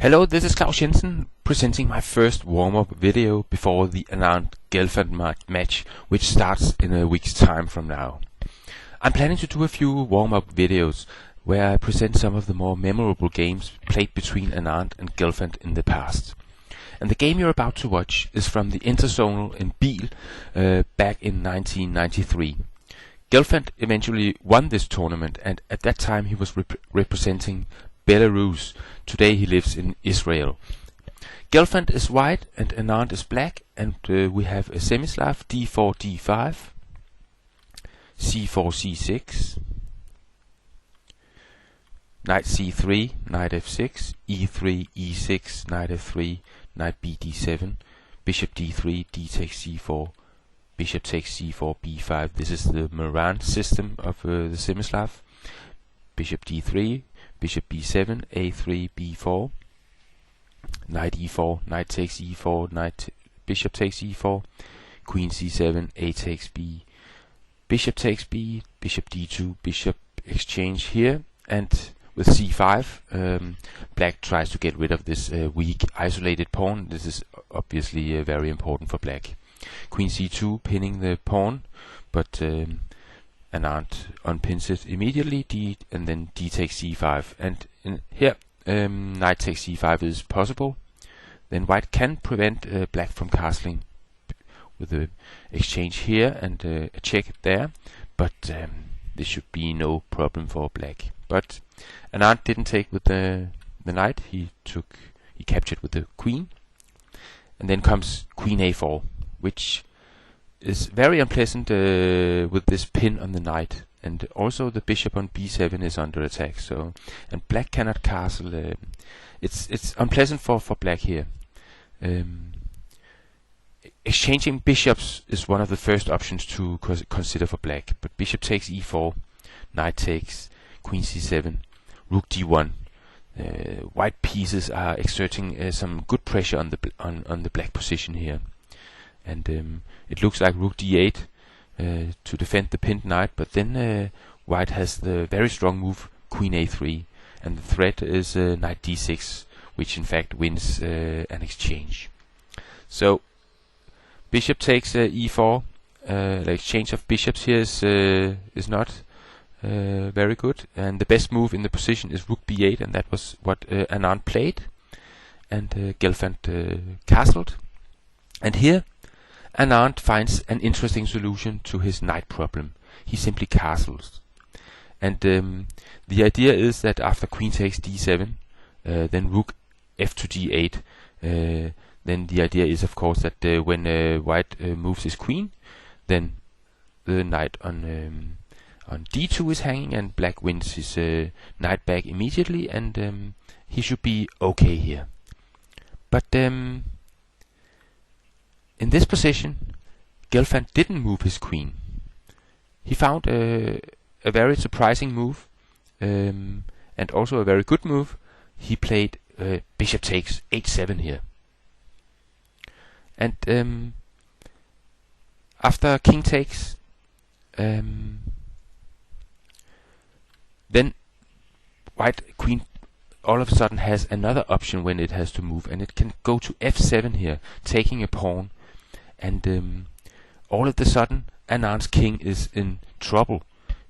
Hello, this is Claus Jensen presenting my first warm-up video before the Anand Gelfand match, which starts in a week's time from now. I'm planning to do a few warm-up videos where I present some of the more memorable games played between Anand and Gelfand in the past. And the game you're about to watch is from the Interzonal in Biel back in 1993. Gelfand eventually won this tournament, and at that time he was representing Belarus. Today he lives in Israel. Gelfand is white and Anand is black, and we have a semislav d4 d5, c4 c6, knight c3, knight f6, e3 e6, knight f3, knight b d7, bishop d3, d takes c4, bishop takes c4 b5. This is the Moran system of the semislav. Bishop d3, bishop b7, a3, b4, knight e4, knight takes e4, bishop takes e4, queen c7, a takes b, bishop takes b, bishop d2, bishop exchange here, and with c5, black tries to get rid of this weak isolated pawn. This is obviously very important for black. Queen c2 pinning the pawn, but Anand unpins it immediately, and then d takes c5, and here knight takes c5 is possible. Then white can prevent black from castling with the exchange here and a check there, but this should be no problem for black. But Anand didn't take with the knight, he captured with the queen, and then comes queen a4, which is very unpleasant with this pin on the knight, and also the bishop on b7 is under attack. So, and black cannot castle. It's unpleasant for black here. Exchanging bishops is one of the first options to consider for black, but bishop takes e4, knight takes, queen c7, rook d1. White pieces are exerting some good pressure on the black position here. And it looks like rook d8 to defend the pinned knight, but then white has the very strong move queen a3, and the threat is knight d6, which in fact wins an exchange. So bishop takes e4. The exchange of bishops here is not very good, and the best move in the position is rook b8, and that was what Anand played, and Gelfand castled. And here Anand finds an interesting solution to his knight problem. He simply castles. And the idea is that after queen takes d7, then rook f to d8, then the idea is of course that when white moves his queen, then the knight on d2 is hanging, and black wins his knight back immediately, and he should be okay here. But in this position, Gelfand didn't move his queen. He found a very surprising move, and also a very good move. He played bishop takes h7 here. And after king takes, then white queen all of a sudden has another option when it has to move, and it can go to f7 here, taking a pawn. And all of a sudden, Anand's king is in trouble.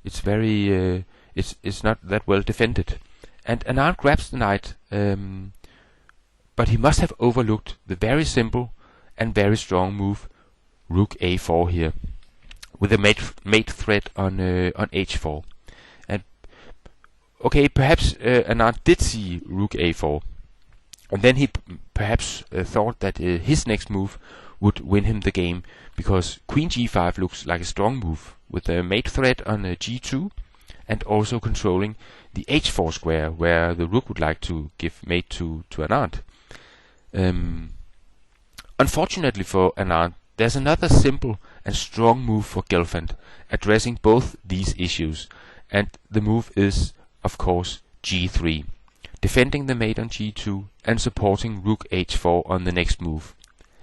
It's very, it's not that well defended. And Anand grabs the knight, but he must have overlooked the very simple and very strong move, rook a4 here, with a mate threat on h4. And okay, perhaps Anand did see rook a4, and then he perhaps thought that his next move would win him the game, because queen g5 looks like a strong move with a mate threat on g2, and also controlling the h4 square where the rook would like to give mate to Anand. Unfortunately for Anand, there's another simple and strong move for Gelfand, addressing both these issues, and the move is of course g3, defending the mate on g2 and supporting rook h4 on the next move.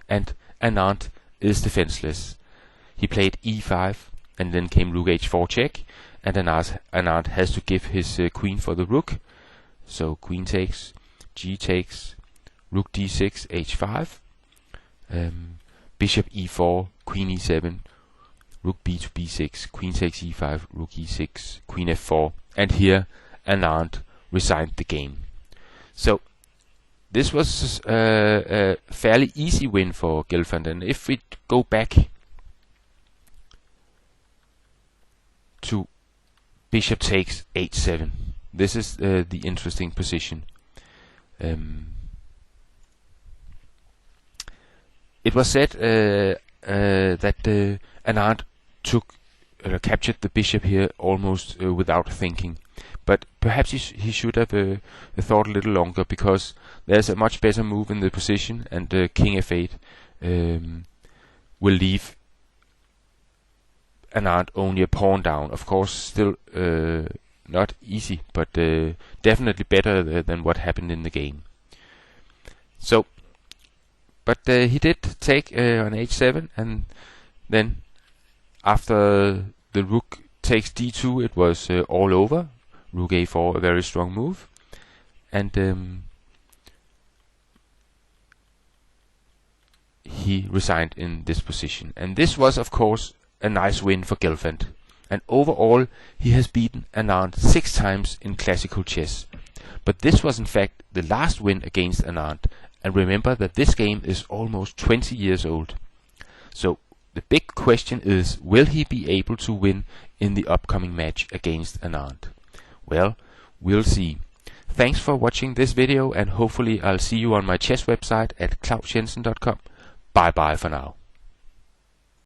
And Anand is defenseless. He played e5, and then came rook h4 check, and Anand has to give his queen for the rook. So queen takes, g takes, rook d6, h5, bishop e4, queen e7, rook b to b6, queen takes e5, rook e6, queen f4, and here Anand resigned the game. So this was a fairly easy win for Gelfand, and if we go back to bishop takes h7, this is the interesting position. It was said that Anand captured the bishop here almost without thinking, but perhaps he should have thought a little longer, because there's a much better move in the position, and king f8 will leave Anand only a pawn down. Of course, still not easy, but definitely better than what happened in the game. So, but he did take on h7, and then after the rook takes d2, it was all over. Rook a4, a very strong move, and he resigned in this position. And this was, of course, a nice win for Gelfand. And overall, he has beaten Anand 6 times in classical chess. But this was in fact the last win against Anand. And remember that this game is almost 20 years old. So the big question is, will he be able to win in the upcoming match against Anand? Well, we'll see. Thanks for watching this video, and hopefully I'll see you on my chess website at clausjensen.com. Bye bye for now.